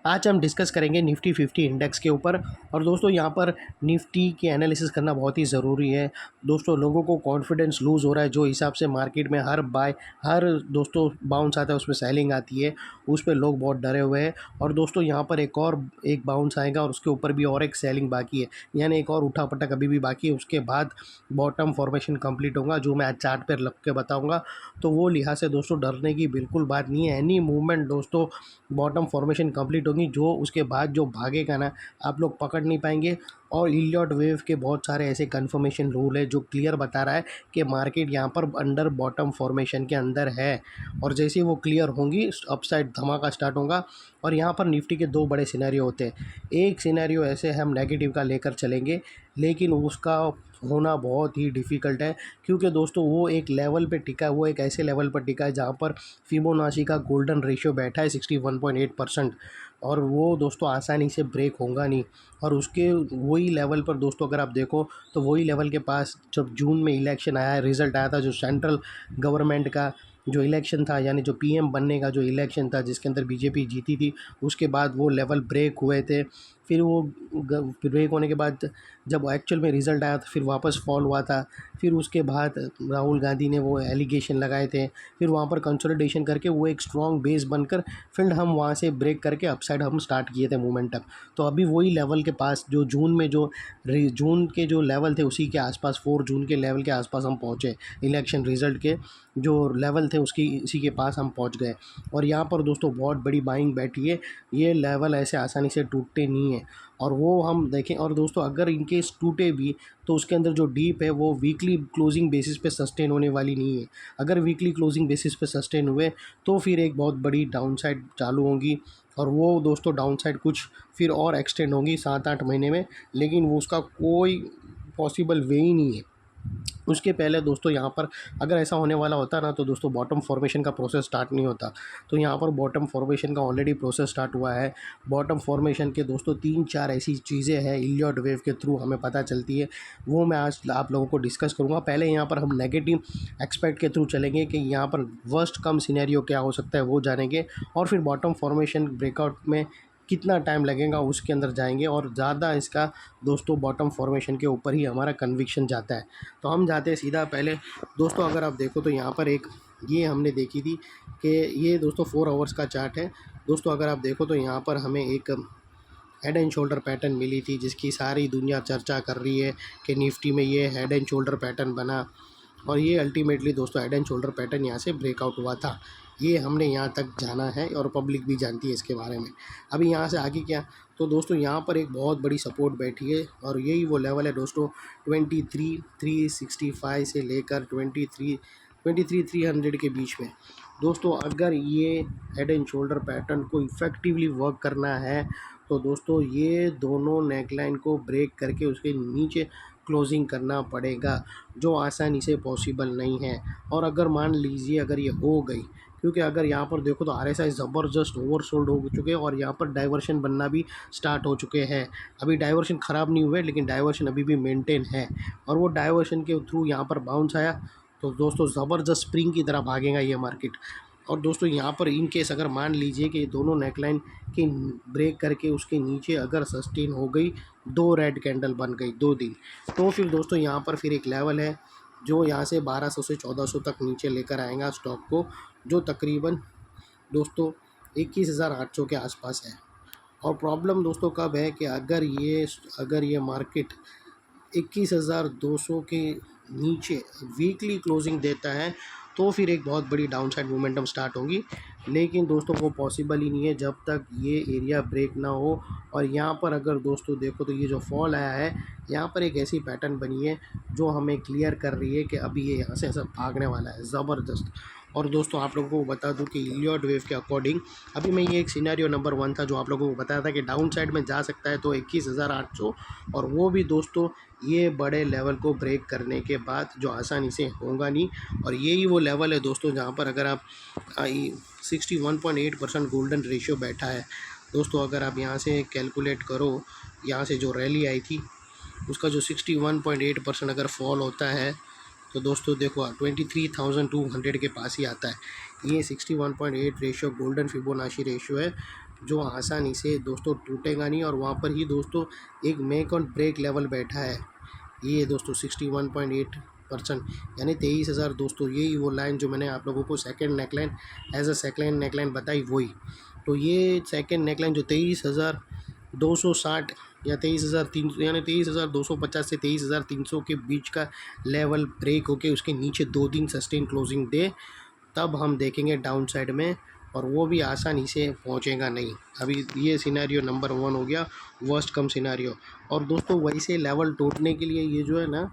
आज हम डिस्कस करेंगे निफ्टी 50 इंडेक्स के ऊपर। और दोस्तों यहाँ पर निफ्टी की एनालिसिस करना बहुत ही ज़रूरी है। दोस्तों लोगों को कॉन्फिडेंस लूज़ हो रहा है, जो हिसाब से मार्केट में हर दोस्तों बाउंस आता है उसमें सेलिंग आती है, उस पर लोग बहुत डरे हुए हैं। और दोस्तों यहाँ पर एक बाउंस आएगा और उसके ऊपर भी और एक सेलिंग बाकी है, यानी एक और उठा पटक अभी भी बाकी है। उसके बाद बॉटम फॉर्मेशन कंप्लीट होगा, जो मैं आज चार्ट पर लग के बताऊँगा। तो वो लिहाज से दोस्तों डरने की बिल्कुल बात नहीं है। एनी मूवमेंट दोस्तों बॉटम फॉर्मेशन कंप्लीट होगी, जो उसके बाद जो भागेगा ना, आप लोग पकड़ नहीं पाएंगे। और इलियट वेव के बहुत सारे ऐसे कंफर्मेशन रूल है जो क्लियर बता रहा है कि मार्केट यहाँ पर अंडर बॉटम फॉर्मेशन के अंदर है। और जैसे ही वो क्लियर होंगी, अपसाइड धमाका स्टार्ट होगा। और यहाँ पर निफ्टी के दो बड़े सिनेरियो होते हैं। एक सिनेरियो ऐसे हम नेगेटिव का लेकर चलेंगे, लेकिन उसका होना बहुत ही डिफ़िकल्ट है, क्योंकि दोस्तों वो एक लेवल पे टिका है, वो एक ऐसे लेवल पर टिका है जहाँ पर फिबोनाची का गोल्डन रेशियो बैठा है 61.8%। और वो दोस्तों आसानी से ब्रेक होगा नहीं। और उसके वही लेवल पर दोस्तों अगर आप देखो तो वही लेवल के पास जब जून में इलेक्शन आया, रिज़ल्ट आया था, जो सेंट्रल गवर्नमेंट का जो इलेक्शन था, यानी जो पीएम बनने का जो इलेक्शन था जिसके अंदर बीजेपी जीती थी, उसके बाद वो लेवल ब्रेक हुए थे। फिर वो ब्रेक होने के बाद जब एक्चुअल में रिज़ल्ट आया तो फिर वापस फॉल हुआ था। फिर उसके बाद राहुल गांधी ने वो एलिगेशन लगाए थे, फिर वहाँ पर कंसोलिडेशन करके वो एक स्ट्रॉन्ग बेस बनकर फिर हम वहाँ से ब्रेक करके अपसाइड हम स्टार्ट किए थे मोमेंटम। तो अभी वही लेवल के पास जो जून के जो लेवल थे उसी के आसपास, 4 जून के लेवल के आसपास हम पहुँचे। इलेक्शन रिज़ल्ट के जो लेवल थे उसकी इसी के पास हम पहुँच गए। और यहाँ पर दोस्तों बहुत बड़ी बाइंग बैठी है, ये लेवल ऐसे आसानी से टूटते नहीं है। और वो हम देखें, और दोस्तों अगर इनकेस टूटे भी तो उसके अंदर जो डीप है वो वीकली क्लोजिंग बेसिस पे सस्टेन होने वाली नहीं है। अगर वीकली क्लोजिंग बेसिस पे सस्टेन हुए तो फिर एक बहुत बड़ी डाउनसाइड चालू होगी। और वो दोस्तों डाउनसाइड कुछ फिर और एक्सटेंड होगी 7-8 महीने में, लेकिन वो उसका कोई पॉसिबल वे ही नहीं है। उसके पहले दोस्तों यहाँ पर अगर ऐसा होने वाला होता ना, तो दोस्तों बॉटम फॉर्मेशन का प्रोसेस स्टार्ट नहीं होता। तो यहाँ पर बॉटम फॉर्मेशन का ऑलरेडी प्रोसेस स्टार्ट हुआ है। बॉटम फॉर्मेशन के दोस्तों 3-4 ऐसी चीज़ें हैं इलियट वेव के थ्रू हमें पता चलती है, वो मैं आज आप लोगों को डिस्कस करूँगा। पहले यहाँ पर हम नेगेटिव एक्सपेक्ट के थ्रू चलेंगे कि यहाँ पर वर्स्ट कम सिनेरियो क्या हो सकता है वो जानेंगे, और फिर बॉटम फॉर्मेशन ब्रेकआउट में कितना टाइम लगेगा उसके अंदर जाएंगे। और ज़्यादा इसका दोस्तों बॉटम फॉर्मेशन के ऊपर ही हमारा कन्विक्शन जाता है। तो हम जाते हैं सीधा। पहले दोस्तों अगर आप देखो तो यहाँ पर एक ये हमने देखी थी कि ये दोस्तों 4 आवर्स का चार्ट है। दोस्तों अगर आप देखो तो यहाँ पर हमें एक हेड एंड शोल्डर पैटर्न मिली थी, जिसकी सारी दुनिया चर्चा कर रही है कि निफ्टी में ये हेड एंड शोल्डर पैटर्न बना। और ये अल्टीमेटली दोस्तों हेड एंड शोल्डर पैटर्न यहाँ से ब्रेकआउट हुआ था। ये हमने यहाँ तक जाना है और पब्लिक भी जानती है इसके बारे में। अभी यहाँ से आगे क्या, तो दोस्तों यहाँ पर एक बहुत बड़ी सपोर्ट बैठी है, और यही वो लेवल है दोस्तों 23,365 से लेकर 23,300 के बीच में। दोस्तों अगर ये हेड एंड शोल्डर पैटर्न को इफ़ेक्टिवली वर्क करना है तो दोस्तों ये दोनों नेकलाइन को ब्रेक करके उसके नीचे क्लोजिंग करना पड़ेगा, जो आसानी से पॉसिबल नहीं है। और अगर मान लीजिए अगर ये हो गई, क्योंकि अगर यहाँ पर देखो तो आरएसआई ज़बरदस्त ओवरसोल्ड हो चुके हैं और यहाँ पर डाइवर्शन बनना भी स्टार्ट हो चुके हैं। अभी डाइवर्शन ख़राब नहीं हुए, लेकिन डाइवर्शन अभी भी मेंटेन है। और वो डाइवर्शन के थ्रू यहाँ पर बाउंस आया तो दोस्तों ज़बरदस्त स्प्रिंग की तरह भागेगा ये मार्केट। और दोस्तों यहाँ पर इन केस अगर मान लीजिए कि दोनों नेकलाइन की ब्रेक करके उसके नीचे अगर सस्टेन हो गई, 2 रेड कैंडल बन गई 2 दिन, तो फिर दोस्तों यहाँ पर फिर एक लेवल है जो यहाँ से 1200 से 1400 तक नीचे लेकर आएगा स्टॉक को, जो तकरीबन दोस्तों 21,800 के आसपास है। और प्रॉब्लम दोस्तों कब है कि अगर ये मार्केट 21,200 के नीचे वीकली क्लोजिंग देता है तो फिर एक बहुत बड़ी डाउनसाइड मोमेंटम स्टार्ट होगी। लेकिन दोस्तों वो पॉसिबल ही नहीं है जब तक ये एरिया ब्रेक ना हो। और यहाँ पर अगर दोस्तों देखो तो ये जो फॉल आया है, यहाँ पर एक ऐसी पैटर्न बनी है जो हमें क्लियर कर रही है कि अभी ये यहाँ से ऐसा भागने वाला है ज़बरदस्त। और दोस्तों आप लोगों को बता दूं कि इलियट वेव के अकॉर्डिंग अभी मैं ये एक सिनेरियो नंबर 1 था जो आप लोगों को बताया था कि डाउन साइड में जा सकता है तो 21,800, और वो भी दोस्तों ये बड़े लेवल को ब्रेक करने के बाद, जो आसानी से होगा नहीं। और यही वो लेवल है दोस्तों जहाँ पर अगर आप 61.8% गोल्डन रेशियो बैठा है दोस्तों। अगर आप यहाँ से कैलकुलेट करो, यहाँ से जो रैली आई थी उसका जो 61.8% अगर फॉल होता है तो दोस्तों देखो 23,200 के पास ही आता है। ये 61.8 रेशियो गोल्डन फिबोनाची रेशियो है, जो आसानी से दोस्तों टूटेगा नहीं, और वहाँ पर ही दोस्तों एक मेक और ब्रेक लेवल बैठा है। ये दोस्तों 61.8% यानी 23,000 दोस्तों, यही वो लाइन जो मैंने आप लोगों को second neckline as a second neckline बताई वही। तो ये सेकंड नेकलाइन जो 23,260 या 23,300 यानी 23,250 से 23,300 के बीच का लेवल ब्रेक होके उसके नीचे 2 दिन सस्टेन क्लोजिंग दे, तब हम देखेंगे डाउन साइड में, और वो भी आसानी से पहुंचेगा नहीं। अभी ये सिनेरियो नंबर 1 हो गया, वर्स्ट कम सिनेरियो। और दोस्तों वैसे लेवल टूटने के लिए ये जो है ना,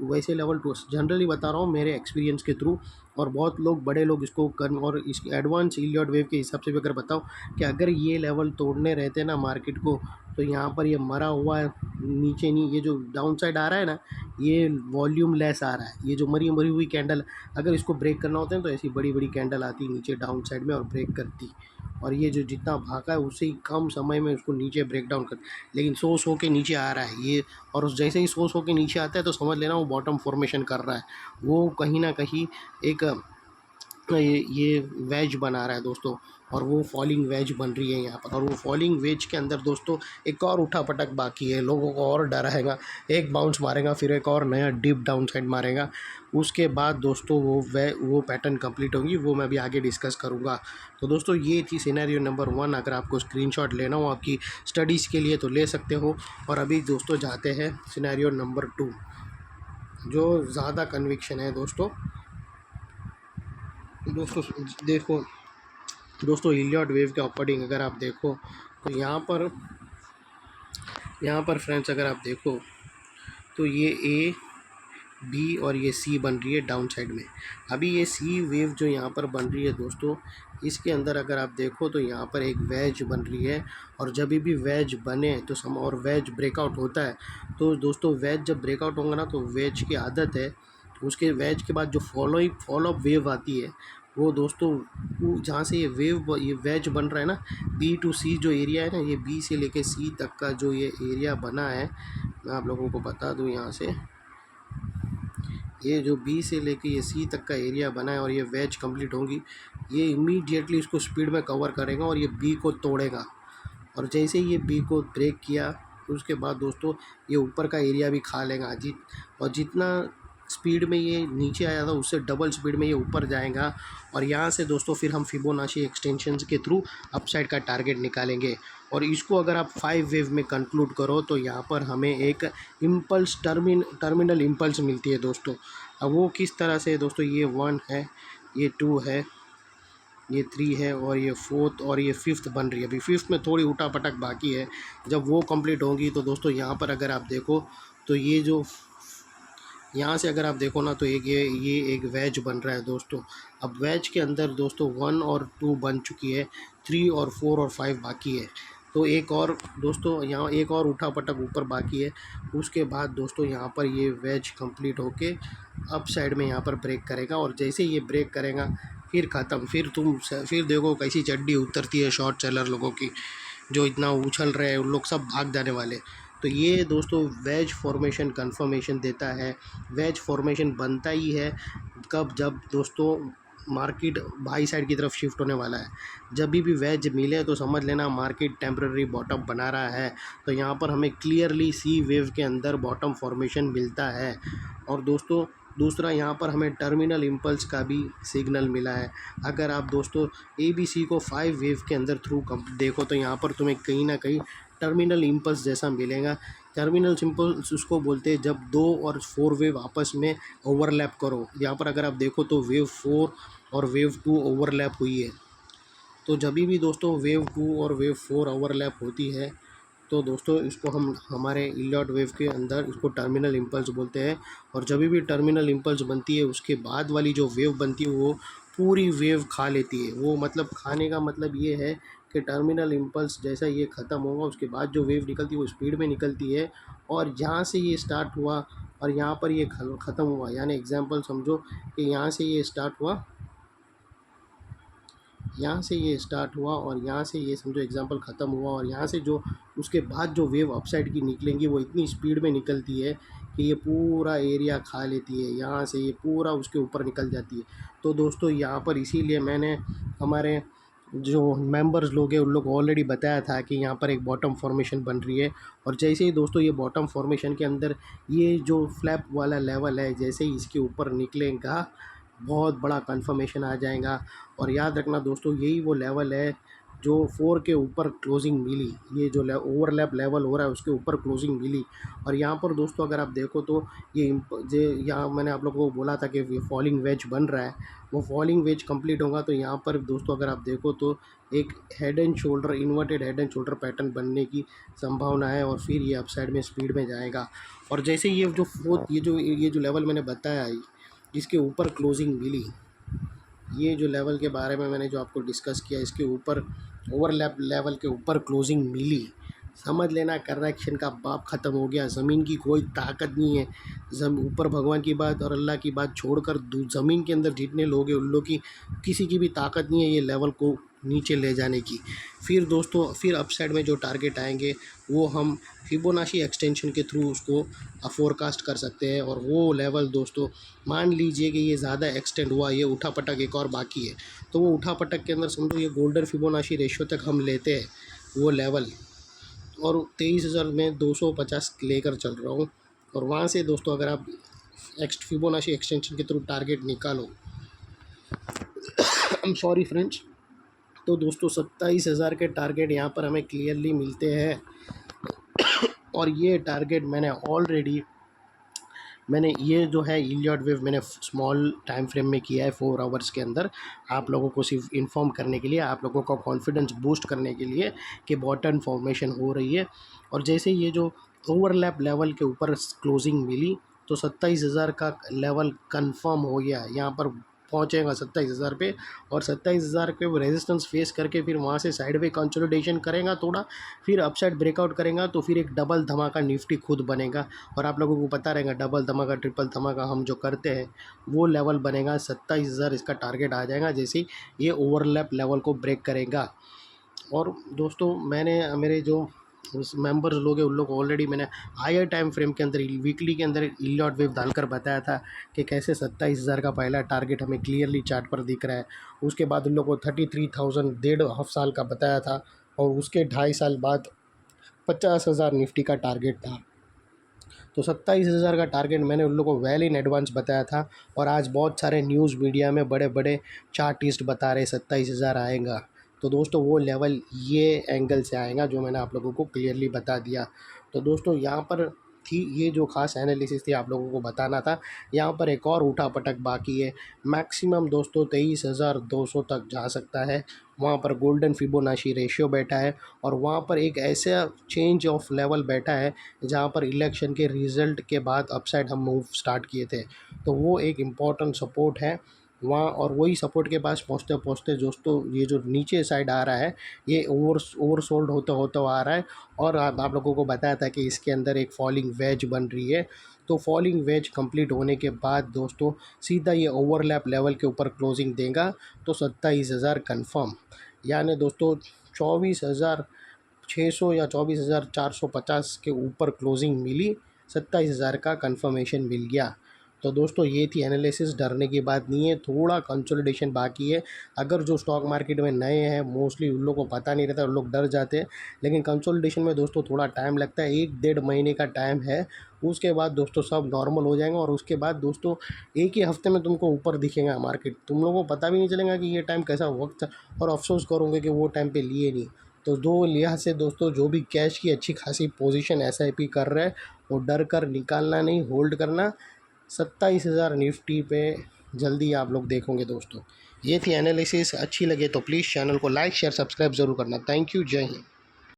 वैसे लेवल टूट जनरली बता रहा हूँ मेरे एक्सपीरियंस के थ्रू, और बहुत लोग बड़े लोग इसको कर, और इस एडवांस इलियट वेव के हिसाब से भी अगर बताओ कि अगर ये लेवल तोड़ने रहते ना मार्केट को, तो यहाँ पर ये मरा हुआ है नीचे नहीं, ये जो डाउन साइड आ रहा है ना, ये वॉल्यूम लेस आ रहा है, ये जो मरी मरी हुई कैंडल, अगर इसको ब्रेक करना होता है तो ऐसी बड़ी बड़ी कैंडल आती नीचे डाउन साइड में और ब्रेक करती, और ये जो जितना भागा है उससे ही कम समय में उसको नीचे ब्रेक डाउन कर, लेकिन सो के नीचे आ रहा है ये, और जैसे ही सो के नीचे आता है तो समझ लेना वो बॉटम फॉर्मेशन कर रहा है, वो कहीं ना कहीं एक ये वेज बना रहा है दोस्तों, और वो फॉलिंग वेज बन रही है यहाँ पर, और वो फॉलिंग वेज के अंदर दोस्तों एक और उठा पटक बाकी है, लोगों को और डराएगा, एक बाउंस मारेगा फिर एक और नया डीप डाउन साइड मारेगा, उसके बाद दोस्तों वो पैटर्न कंप्लीट होगी, वो मैं भी आगे डिस्कस करूँगा। तो दोस्तों ये थी सिनेरियो नंबर 1, अगर आपको स्क्रीनशॉट लेना हो आपकी स्टडीज़ के लिए तो ले सकते हो। और अभी दोस्तों जाते हैं सिनेरियो नंबर 2, जो ज़्यादा कन्विक्शन है दोस्तों। दोस्तों देखो दोस्तों, इलियट वेव के अकॉर्डिंग अगर आप देखो तो यहाँ पर फ्रेंड्स अगर आप देखो तो ये ए बी और ये सी बन रही है डाउन साइड में। अभी ये सी वेव जो यहाँ पर बन रही है दोस्तों, इसके अंदर अगर आप देखो तो यहाँ पर एक वेज बन रही है, और जब भी वेज बने तो और वेज ब्रेकआउट होता है, तो दोस्तों वेज जब ब्रेकआउट होगा ना, तो वेज की आदत है उसके वेज के बाद जो फॉलोअप वेव आती है, वो दोस्तों वो जहाँ से ये वेज बन रहा है ना, बी टू सी जो एरिया है ना, ये बी से लेके सी तक का जो ये एरिया बना है, मैं आप लोगों को बता दूँ यहाँ से, ये जो बी से लेके ये सी तक का एरिया बना है और ये वेज कंप्लीट होगी, ये इमीडिएटली इसको स्पीड में कवर करेगा और ये बी को तोड़ेगा, और जैसे ही ये बी को ब्रेक किया उसके बाद दोस्तों ये ऊपर का एरिया भी खा लेगा और जितना स्पीड में ये नीचे आया था उससे डबल स्पीड में ये ऊपर जाएगा, और यहाँ से दोस्तों फिर हम फिबोनाची एक्सटेंशंस के थ्रू अपसाइड का टारगेट निकालेंगे। और इसको अगर आप 5 वेव में कंक्लूड करो तो यहाँ पर हमें एक इम्पल्स टर्मिनल इम्पल्स मिलती है दोस्तों। अब वो किस तरह से दोस्तों, ये 1 है, ये 2 है, ये 3 है, और ये 4th और ये 5th बन रही है। अभी 5th में थोड़ी उठा पटक बाकी है, जब वो कंप्लीट होगी तो दोस्तों यहाँ पर अगर आप देखो तो ये जो यहाँ से अगर आप देखो ना, तो ये एक वेज बन रहा है दोस्तों। अब वेज के अंदर दोस्तों 1 और 2 बन चुकी है, 3 और 4 और 5 बाकी है, तो एक और दोस्तों यहाँ एक और उठा पटक ऊपर बाकी है। उसके बाद दोस्तों यहाँ पर ये वेज कंप्लीट होके अप साइड में यहाँ पर ब्रेक करेगा, और जैसे ये ब्रेक करेगा फिर ख़त्म, फिर देखो कैसी चड्डी उतरती है शॉर्ट सेलर लोगों की, जो इतना उछल रहे हैं उन लोग सब भाग जाने वाले। तो ये दोस्तों वेज फॉर्मेशन कंफर्मेशन देता है। वेज फॉर्मेशन बनता ही है कब, जब दोस्तों मार्केट बाई साइड की तरफ शिफ्ट होने वाला है। जब भी वेज मिले तो समझ लेना मार्केट टेम्पररी बॉटम बना रहा है। तो यहाँ पर हमें क्लियरली सी वेव के अंदर बॉटम फॉर्मेशन मिलता है। और दोस्तों दूसरा यहाँ पर हमें टर्मिनल इम्पल्स का भी सिग्नल मिला है। अगर आप दोस्तों ABC को 5 वेव के अंदर थ्रू देखो तो यहाँ पर तुम्हें कहीं ना कहीं टर्मिनल इम्पल्स जैसा मिलेगा। टर्मिनल इम्पल्स उसको बोलते हैं जब 2 और 4 वेव आपस में ओवरलैप करो। यहाँ पर अगर आप देखो तो वेव 4 और वेव 2 ओवरलैप हुई है। तो जब भी दोस्तों वेव 2 और वेव 4 ओवरलैप होती है तो दोस्तों इसको हम हमारे इलियट वेव के अंदर इसको टर्मिनल इम्पल्स बोलते हैं। और जब भी टर्मिनल इम्पल्स बनती है उसके बाद वाली जो वेव बनती है वो पूरी वेव खा लेती है। वो मतलब खाने का मतलब ये है कि टर्मिनल इम्पल्स जैसा ये ख़त्म होगा उसके बाद जो वेव निकलती है वो स्पीड में निकलती है, और जहाँ से ये स्टार्ट हुआ और यहाँ पर ये ख़त्म हुआ, यानी एग्जांपल समझो कि यहाँ से ये स्टार्ट हुआ, यहाँ से ये स्टार्ट हुआ और यहाँ से ये समझो एग्जांपल ख़त्म हुआ, और यहाँ से जो उसके बाद जो वेव अपसाइड की निकलेंगी वो इतनी स्पीड में निकलती है कि ये पूरा एरिया खा लेती है, यहाँ से ये पूरा उसके ऊपर निकल जाती है। तो दोस्तों यहाँ पर इसीलिए मैंने हमारे जो मेंबर्स लोग हैं उन लोग को ऑलरेडी बताया था कि यहाँ पर एक बॉटम फॉर्मेशन बन रही है। और जैसे ही दोस्तों ये बॉटम फॉर्मेशन के अंदर ये जो फ्लैप वाला लेवल है, जैसे ही इसके ऊपर निकलेगा बहुत बड़ा कन्फर्मेशन आ जाएगा। और याद रखना दोस्तों, यही वो लेवल है जो 4 के ऊपर क्लोजिंग मिली, ये जो ओवरलैप लेवल हो रहा है उसके ऊपर क्लोजिंग मिली। और यहाँ पर दोस्तों अगर आप देखो तो जे यहाँ मैंने आप लोगों को बोला था कि ये फॉलिंग वेज बन रहा है, वो फॉलिंग वेज कंप्लीट होगा तो यहाँ पर दोस्तों अगर आप देखो तो एक head and shoulder, inverted head and shoulder pattern बनने की संभावना है। और फिर ये अपसाइड में स्पीड में जाएगा। और जैसे ये जो फोर्थ ये जो लेवल मैंने बताया, जिसके ऊपर क्लोजिंग मिली, ये जो लेवल के बारे में मैंने जो आपको डिस्कस किया, इसके ऊपर ओवरलैप लेवल के ऊपर क्लोजिंग मिली, समझ लेना करेक्शन का बाप ख़त्म हो गया। ज़मीन की कोई ताकत नहीं है। ऊपर भगवान की बात और अल्लाह की बात छोड़कर ज़मीन के अंदर जितने लोग हैं उन लोग की किसी की भी ताकत नहीं है ये लेवल को नीचे ले जाने की। फिर दोस्तों फिर अपसाइड में जो टारगेट आएंगे वो हम फिबोनाची एक्सटेंशन के थ्रू उसको फोरकास्ट कर सकते हैं। और वो लेवल दोस्तों मान लीजिए कि ये ज़्यादा एक्सटेंड हुआ, ये उठा पटक एक और बाकी है, तो वो उठा पटक के अंदर समझो ये गोल्डन फिबोनाची रेशियो तक हम लेते हैं वो लेवल, और 23,000 में 250 लेकर चल रहा हूँ। और वहाँ से दोस्तों अगर आप फिबोनाची एक्सटेंशन के थ्रू टारगेट निकालो, आई एम सॉरी फ्रेंड्स, तो दोस्तों 27,000 के टारगेट यहाँ पर हमें क्लियरली मिलते हैं। और ये टारगेट मैंने ये जो है इलियट वेव मैंने स्मॉल टाइम फ्रेम में किया है 4 आवर्स के अंदर, आप लोगों को सिर्फ इन्फॉर्म करने के लिए, आप लोगों का कॉन्फिडेंस बूस्ट करने के लिए कि बॉटम फॉर्मेशन हो रही है। और जैसे ये जो ओवरलैप लेवल के ऊपर क्लोजिंग मिली तो 27,000 का लेवल कंफर्म हो गया, यहाँ पर पहुँचेगा 27,000 पे। और 27,000 पे रेजिस्टेंस फेस करके फिर वहाँ से साइडवे कंसोलिडेशन करेगा थोड़ा, फिर अपसाइड ब्रेकआउट करेगा तो फिर एक डबल धमाका निफ्टी खुद बनेगा। और आप लोगों को पता रहेगा डबल धमाका ट्रिपल धमाका हम जो करते हैं वो लेवल बनेगा 27,000, इसका टारगेट आ जाएगा जैसे ये ओवरलैप लेवल को ब्रेक करेगा। और दोस्तों मैंने मेरे जो उस मेंबर्स लोग हैं उन लोग ऑलरेडी मैंने हायर टाइम फ्रेम के अंदर वीकली के अंदर इलियट वेव डालकर बताया था कि कैसे 27,000 का पहला टारगेट हमें क्लियरली चार्ट पर दिख रहा है। उसके बाद उन लोगों को 33,000 डेढ़ हाफ साल का बताया था, और उसके 2.5 साल बाद 50,000 निफ्टी का टारगेट था। तो 27,000 का टारगेट मैंने उन लोगों को वेल इन एडवांस बताया था। और आज बहुत सारे न्यूज़ मीडिया में बड़े बड़े चार्टिस्ट बता रहे 27,000 आएगा। तो दोस्तों वो लेवल ये एंगल से आएगा जो मैंने आप लोगों को क्लियरली बता दिया। तो दोस्तों यहाँ पर थी ये जो खास एनालिसिस थी आप लोगों को बताना था। यहाँ पर एक और उठा पटक बाकी है, मैक्सिमम दोस्तों 23,200 तक जा सकता है। वहाँ पर गोल्डन फिबोनाची रेशियो बैठा है, और वहाँ पर एक ऐसा चेंज ऑफ लेवल बैठा है जहाँ पर इलेक्शन के रिज़ल्ट के बाद अपसाइड हम मूव स्टार्ट किए थे, तो वो एक इम्पॉर्टेंट सपोर्ट है वहाँ। और वही सपोर्ट के पास पहुँचते पहुँचते दोस्तों ये जो नीचे साइड आ रहा है ये ओवरसोल्ड होते होते आ रहा है। और आप लोगों को बताया था कि इसके अंदर एक फॉलिंग वेज बन रही है। तो फॉलिंग वेज कंप्लीट होने के बाद दोस्तों सीधा ये ओवरलैप लेवल के ऊपर क्लोजिंग देगा तो 27,000 कन्फर्म, यानी दोस्तों 24,600 या 24,450 के ऊपर क्लोजिंग मिली, 27,000 का कंफर्मेशन मिल गया। तो दोस्तों ये थी एनालिसिस, डरने की बात नहीं है, थोड़ा कंसोलिडेशन बाकी है। अगर जो स्टॉक मार्केट में नए हैं मोस्टली उन लोगों को पता नहीं रहता, उन लोग डर जाते हैं, लेकिन कंसोलिडेशन में दोस्तों थोड़ा टाइम लगता है, 1 डेढ़ महीने का टाइम है। उसके बाद दोस्तों सब नॉर्मल हो जाएगा, और उसके बाद दोस्तों एक ही हफ्ते में तुमको ऊपर दिखेगा मार्केट, तुम लोगों को पता भी नहीं चलेगा कि ये टाइम कैसा वक्त था, और अफसोस करोगे कि वो टाइम पे लिए नहीं। तो दो लिहाज से दोस्तों जो भी कैश की अच्छी खासी पोजीशन एसआईपी कर रहे हैं वो डर कर निकालना नहीं, होल्ड करना। 27,000 निफ्टी पे जल्दी आप लोग देखोगे दोस्तों। ये थी एनालिसिस, अच्छी लगे तो प्लीज़ चैनल को लाइक शेयर सब्सक्राइब ज़रूर करना। थैंक यू, जय हिंद।